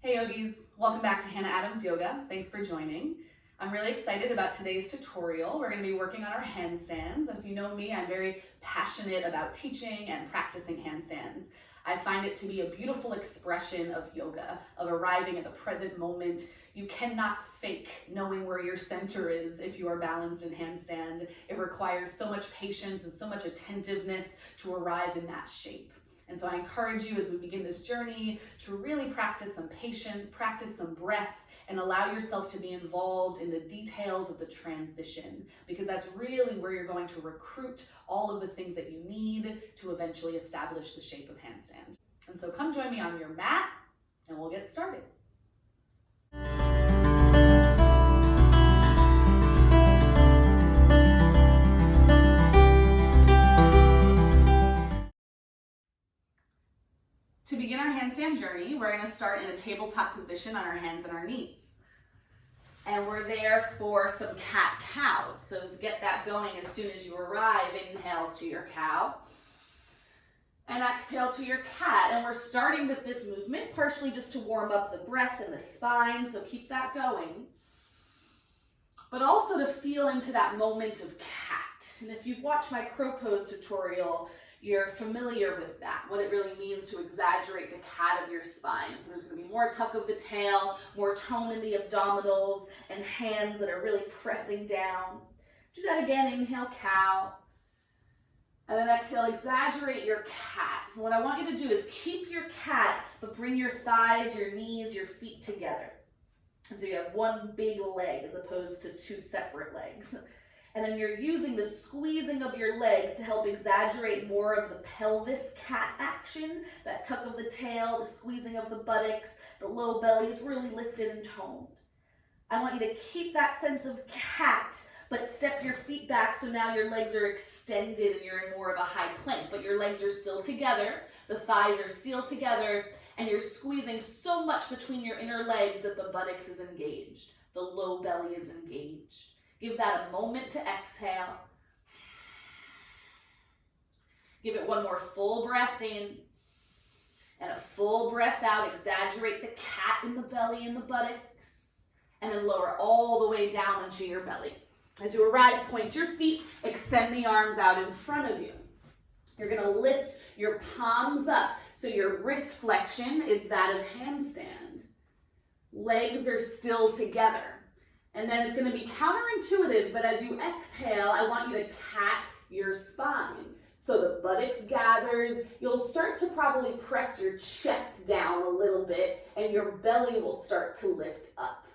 Hey yogis, welcome back to Hannah Adams Yoga. Thanks for joining. I'm really excited about today's tutorial. We're going to be working on our handstands. And if you know me, I'm very passionate about teaching and practicing handstands. I find it to be a beautiful expression of yoga, of arriving at the present moment. You cannot fake knowing where your center is if you are balanced in handstand. It requires so much patience and so much attentiveness to arrive in that shape. And so I encourage you as we begin this journey to really practice some patience, practice some breath, and allow yourself to be involved in the details of the transition, because that's really where you're going to recruit all of the things that you need to eventually establish the shape of handstand. And so come join me on your mat and we'll get started. To begin our handstand journey, we're going to start in a tabletop position on our hands and our knees. And we're there for some cat-cow. So get that going as soon as you arrive. Inhales to your cow. And exhale to your cat. And we're starting with this movement, partially just to warm up the breath and the spine. So keep that going. But also to feel into that moment of cat. And if you've watched my crow pose tutorial, you're familiar with that, what it really means to exaggerate the cat of your spine. So there's going to be more tuck of the tail, more tone in the abdominals, and hands that are really pressing down. Do that again, inhale, cow. And then exhale, exaggerate your cat. And what I want you to do is keep your cat, but bring your thighs, your knees, your feet together. And so you have one big leg as opposed to two separate legs. And then you're using the squeezing of your legs to help exaggerate more of the pelvis cat action, that tuck of the tail, the squeezing of the buttocks, the low belly is really lifted and toned. I want you to keep that sense of cat, but step your feet back so now your legs are extended and you're in more of a high plank, but your legs are still together, the thighs are sealed together, and you're squeezing so much between your inner legs that the buttocks is engaged, the low belly is engaged. Give that a moment to exhale. Give it one more full breath in and a full breath out. Exaggerate the cat in the belly and the buttocks, and then lower all the way down into your belly. As you arrive, point your feet, extend the arms out in front of you. You're going to lift your palms up so your wrist flexion is that of handstand. Legs are still together. And then it's going to be counterintuitive, but as you exhale, I want you to cat your spine. So the buttocks gathers, you'll start to probably press your chest down a little bit, and your belly will start to lift up.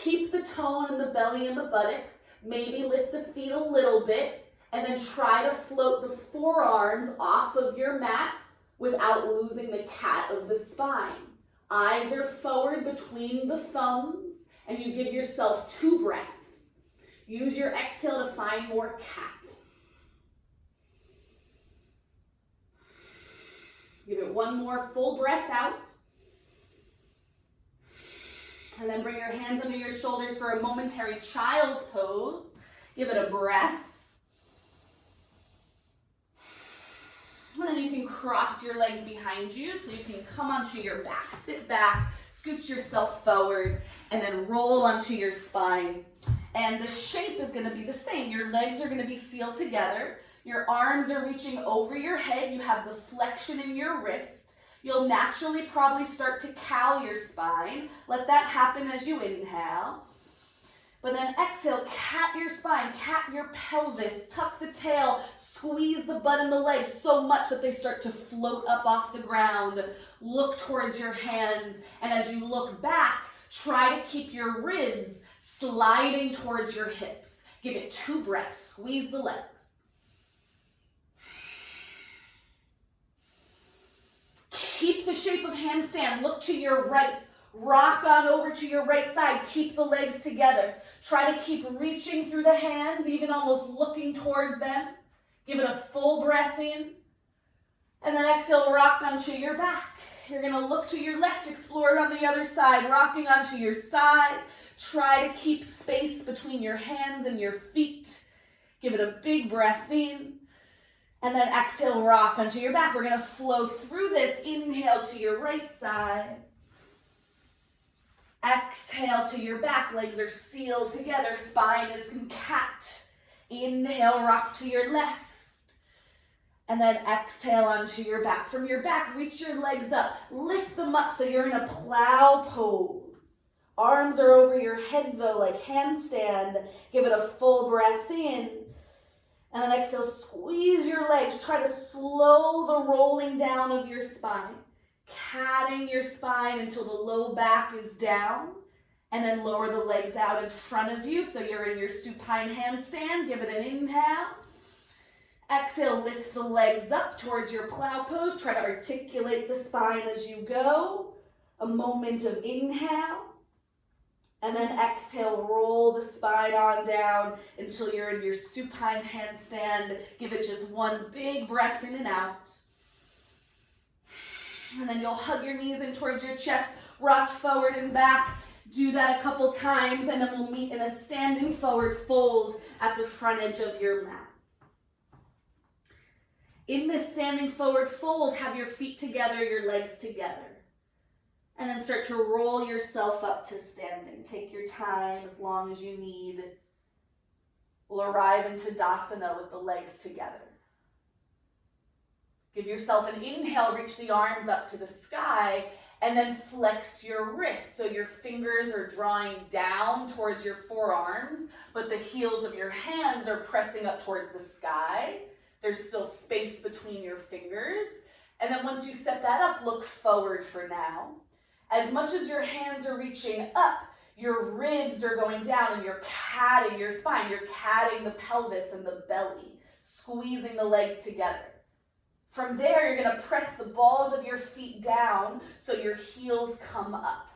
Keep the tone in the belly and the buttocks, maybe lift the feet a little bit, and then try to float the forearms off of your mat without losing the cat of the spine. Eyes are forward between the thumbs, and you give yourself 2 breaths. Use your exhale to find more cat. Give it one more full breath out. And then bring your hands under your shoulders for a momentary child's pose. Give it a breath. And then you can cross your legs behind you so you can come onto your back. Sit back, scoot yourself forward, and then roll onto your spine. And the shape is going to be the same. Your legs are going to be sealed together. Your arms are reaching over your head. You have the flexion in your wrist. You'll naturally probably start to cow your spine. Let that happen as you inhale. But then exhale, cat your spine, cat your pelvis, tuck the tail, squeeze the butt and the legs so much that they start to float up off the ground. Look towards your hands, and as you look back, try to keep your ribs sliding towards your hips. Give it 2 breaths, squeeze the legs. Keep the shape of handstand, look to your right. Rock on over to your right side. Keep the legs together. Try to keep reaching through the hands, even almost looking towards them. Give it a full breath in. And then exhale, rock onto your back. You're going to look to your left, explore it on the other side, rocking onto your side. Try to keep space between your hands and your feet. Give it a big breath in. And then exhale, rock onto your back. We're going to flow through this. Inhale to your right side. Exhale to your back, legs are sealed together, spine is in cat. Inhale, rock to your left. And then exhale onto your back. From your back, reach your legs up, lift them up so you're in a plow pose. Arms are over your head though, like handstand. Give it a full breath in. And then exhale, squeeze your legs. Try to slow the rolling down of your spine. Catting your spine until the low back is down. And then lower the legs out in front of you so you're in your supine handstand. Give it an inhale. Exhale, lift the legs up towards your plow pose. Try to articulate the spine as you go. A moment of inhale. And then exhale, roll the spine on down until you're in your supine handstand. Give it just one big breath in and out. And then you'll hug your knees in towards your chest, rock forward and back. Do that a couple times, and then we'll meet in a standing forward fold at the front edge of your mat. In this standing forward fold, have your feet together, your legs together. And then start to roll yourself up to standing. Take your time as long as you need. We'll arrive into Dasana with the legs together. Give yourself an inhale, reach the arms up to the sky, and then flex your wrists. So your fingers are drawing down towards your forearms, but the heels of your hands are pressing up towards the sky. There's still space between your fingers. And then once you set that up, look forward for now. As much as your hands are reaching up, your ribs are going down and you're catting your spine. You're catting the pelvis and the belly, squeezing the legs together. From there, you're going to press the balls of your feet down so your heels come up.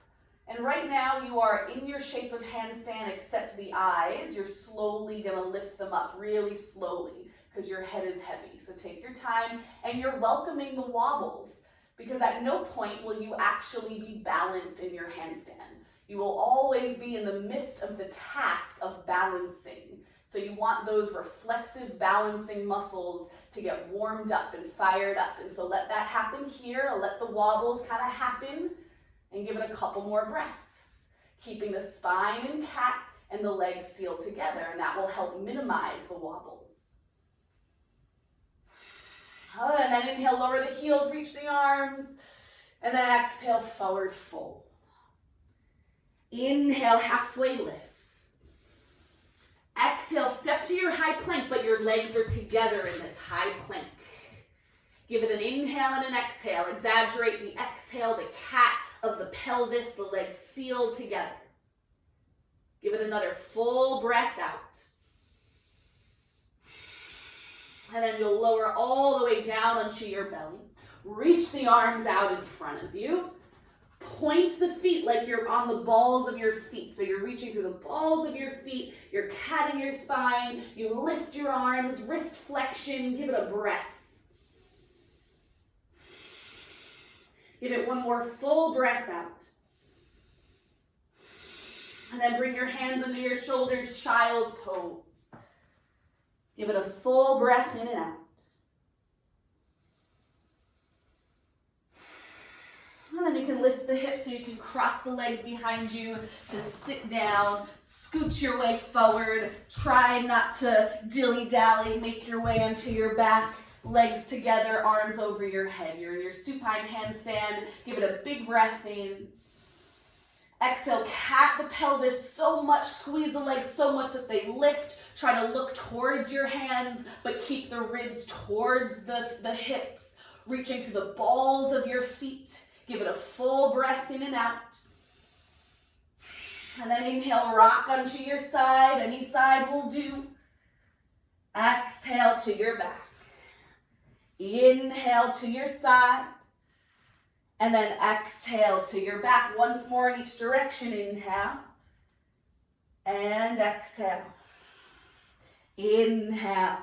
And right now, you are in your shape of handstand except the eyes. You're slowly going to lift them up, really slowly, because your head is heavy. So take your time, and you're welcoming the wobbles, because at no point will you actually be balanced in your handstand. You will always be in the midst of the task of balancing. So you want those reflexive balancing muscles to get warmed up and fired up. And so let that happen here. Let the wobbles kind of happen, and give it a couple more breaths. Keeping the spine in cat and the legs sealed together, and that will help minimize the wobbles. And then inhale, lower the heels, reach the arms, and then exhale, forward fold. Inhale, halfway lift. Exhale, step to your high plank, but your legs are together in this high plank. Give it an inhale and an exhale. Exaggerate the exhale, the cat of the pelvis, the legs sealed together. Give it another full breath out. And then you'll lower all the way down onto your belly. Reach the arms out in front of you. Point the feet like you're on the balls of your feet. So you're reaching through the balls of your feet. You're catting your spine. You lift your arms, wrist flexion. Give it a breath. Give it one more full breath out. And then bring your hands under your shoulders, child's pose. Give it a full breath in and out. And then you can lift the hips so you can cross the legs behind you to sit down, scoot your way forward. Try not to dilly-dally, make your way onto your back, legs together, arms over your head. You're in your supine handstand. Give it a big breath in. Exhale, cat the pelvis so much, squeeze the legs so much that they lift. Try to look towards your hands, but keep the ribs towards the hips, reaching through the balls of your feet. Give it a full breath in and out. And then inhale, rock onto your side. Any side will do. Exhale to your back. Inhale to your side. And then exhale to your back. Once more in each direction. Inhale. And exhale. Inhale.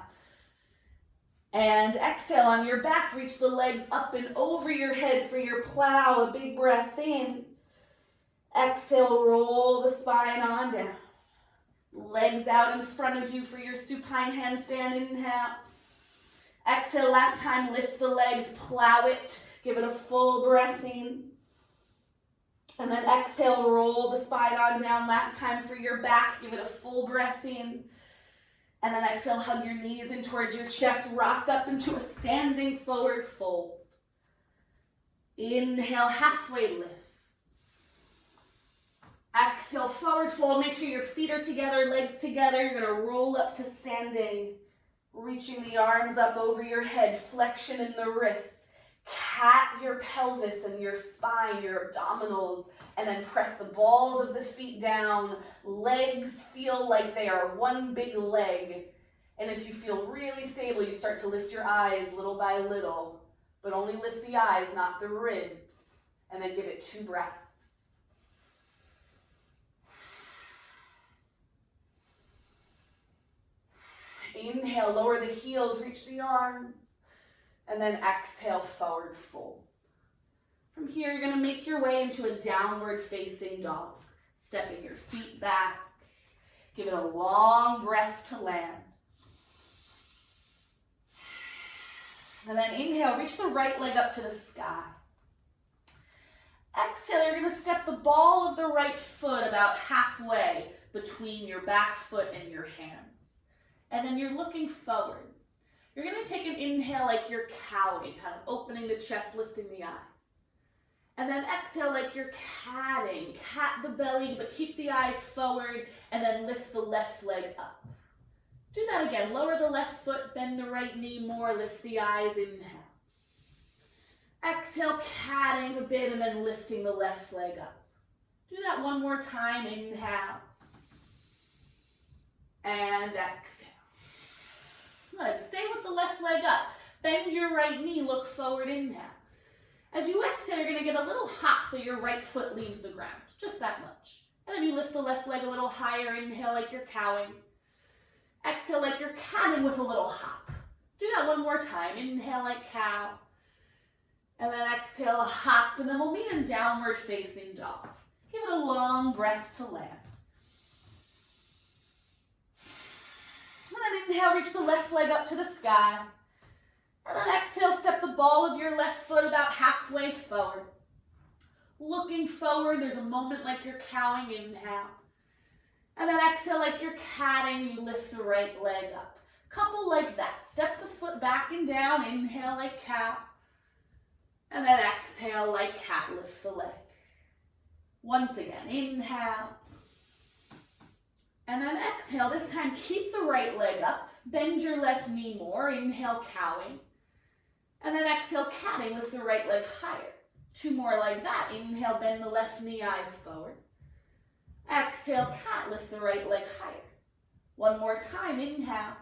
And exhale on your back. Reach the legs up and over your head for your plow. A big breath in. Exhale, roll the spine on down. Legs out in front of you for your supine handstand. Inhale. Exhale, last time, lift the legs, plow it. Give it a full breath in. And then exhale, roll the spine on down. Last time for your back, give it a full breath in. And then exhale, hug your knees in towards your chest, rock up into a standing forward fold. Inhale, halfway lift. Exhale, forward fold. Make sure your feet are together, legs together. You're gonna roll up to standing, reaching the arms up over your head, flexion in the wrists. Cat your pelvis and your spine, your abdominals, and then press the balls of the feet down. Legs feel like they are one big leg. And if you feel really stable, you start to lift your eyes little by little, but only lift the eyes, not the ribs. And then give it 2 breaths. Inhale, lower the heels, reach the arms. And then exhale, forward fold. From here, you're gonna make your way into a downward facing dog. Stepping your feet back. Give it a long breath to land. And then inhale, reach the right leg up to the sky. Exhale, you're gonna step the ball of the right foot about halfway between your back foot and your hands. And then you're looking forward. You're gonna take an inhale like you're cowing, kind of opening the chest, lifting the eyes. And then exhale like you're catting, cat the belly, but keep the eyes forward, and then lift the left leg up. Do that again, lower the left foot, bend the right knee more, lift the eyes, inhale. Exhale, catting a bit, and then lifting the left leg up. Do that one more time, inhale. And exhale. Good, stay with the left leg up. Bend your right knee, look forward, inhale. As you exhale, you're gonna get a little hop so your right foot leaves the ground, just that much. And then you lift the left leg a little higher, inhale like you're cowing. Exhale like you're catting with a little hop. Do that one more time, inhale like cow. And then exhale, a hop, and then we'll meet in downward facing dog. Give it a long breath to land. And then inhale, reach the left leg up to the sky. And then exhale, step the ball of your left foot about halfway forward. Looking forward, there's a moment like you're cowing, inhale. And then exhale like you're catting, you lift the right leg up. Couple like that. Step the foot back and down, inhale like cow. And then exhale like cat, lift the leg. Once again, inhale. And then exhale, this time keep the right leg up, bend your left knee more, inhale cowing. And then exhale catting, lift the right leg higher. 2 more like that, inhale, bend the left knee, eyes forward. Exhale, cat, lift the right leg higher. 1 more time, inhale.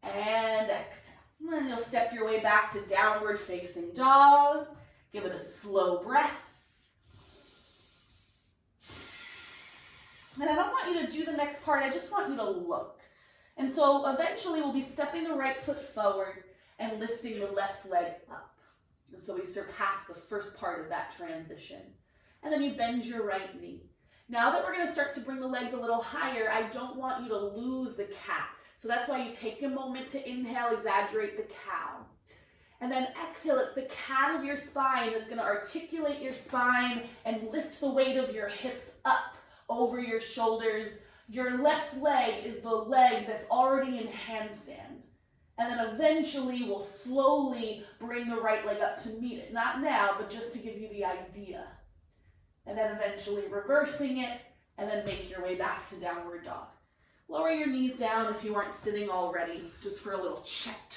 And exhale. And then you'll step your way back to downward facing dog. Give it a slow breath. And I don't want you to do the next part, I just want you to look. And so eventually we'll be stepping the right foot forward and lifting the left leg up. And so we surpass the first part of that transition. And then you bend your right knee. Now that we're gonna start to bring the legs a little higher, I don't want you to lose the cat. So that's why you take a moment to inhale, exaggerate the cow. And then exhale, it's the cat of your spine that's gonna articulate your spine and lift the weight of your hips up over your shoulders. Your left leg is the leg that's already in handstand. And then eventually we'll slowly bring the right leg up to meet it. Not now, but just to give you the idea. And then eventually reversing it, and then make your way back to downward dog. Lower your knees down if you aren't sitting already, just for a little check.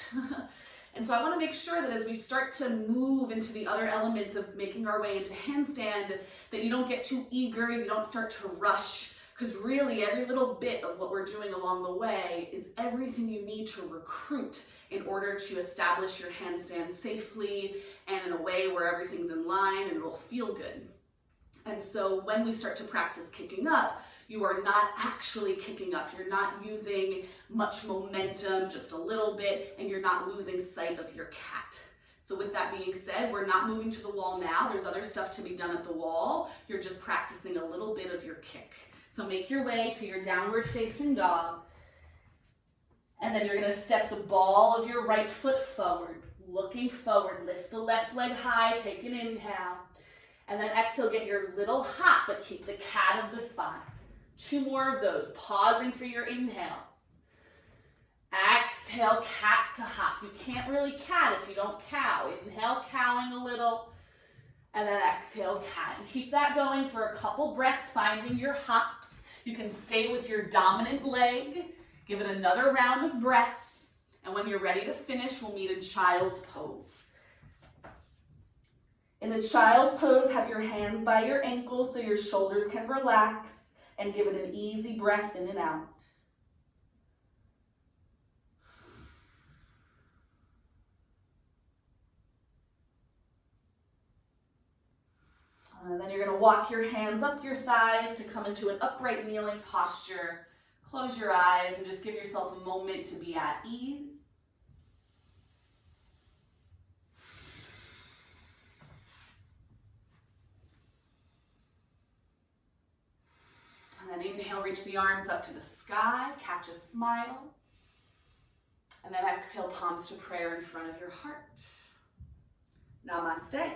And so I want to make sure that as we start to move into the other elements of making our way into handstand, that you don't get too eager, you don't start to rush, because really every little bit of what we're doing along the way is everything you need to recruit in order to establish your handstand safely and in a way where everything's in line and it'll feel good. And so when we start to practice kicking up, you are not actually kicking up. You're not using much momentum, just a little bit, and you're not losing sight of your cat. So with that being said, we're not moving to the wall now. There's other stuff to be done at the wall. You're just practicing a little bit of your kick. So make your way to your downward facing dog. And then you're gonna step the ball of your right foot forward, looking forward. Lift the left leg high, take an inhale. And then exhale, get your little hop, but keep the cat of the spine. 2 more of those, pausing for your inhales. Exhale, cat to hop. You can't really cat if you don't cow. Inhale, cowing a little, and then exhale, cat. And keep that going for a couple breaths, finding your hops. You can stay with your dominant leg. Give it another round of breath. And when you're ready to finish, we'll meet in child's pose. In the child's pose, have your hands by your ankles so your shoulders can relax, and give it an easy breath in and out. And then you're going to walk your hands up your thighs to come into an upright kneeling posture. Close your eyes and just give yourself a moment to be at ease. And then inhale, reach the arms up to the sky, catch a smile. And then exhale, palms to prayer in front of your heart. Namaste.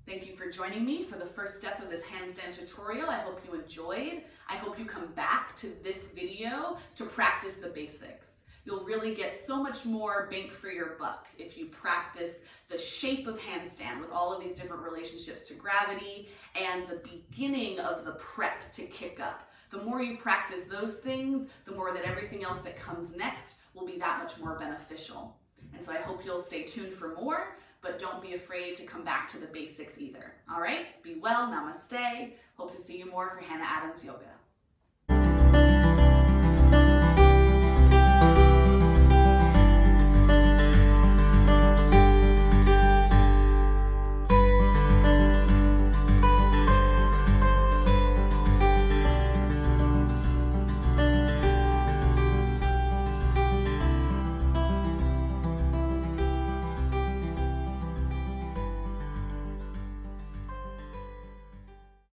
Thank you for joining me for the first step of this handstand tutorial. I hope you enjoyed. I hope you come back to this video to practice the basics. You'll really get so much more bang for your buck if you practice the shape of handstand with all of these different relationships to gravity and the beginning of the prep to kick up. The more you practice those things, the more that everything else that comes next will be that much more beneficial. And so I hope you'll stay tuned for more, but don't be afraid to come back to the basics either. All right, be well, namaste. Hope to see you more for Hannah Adams Yoga.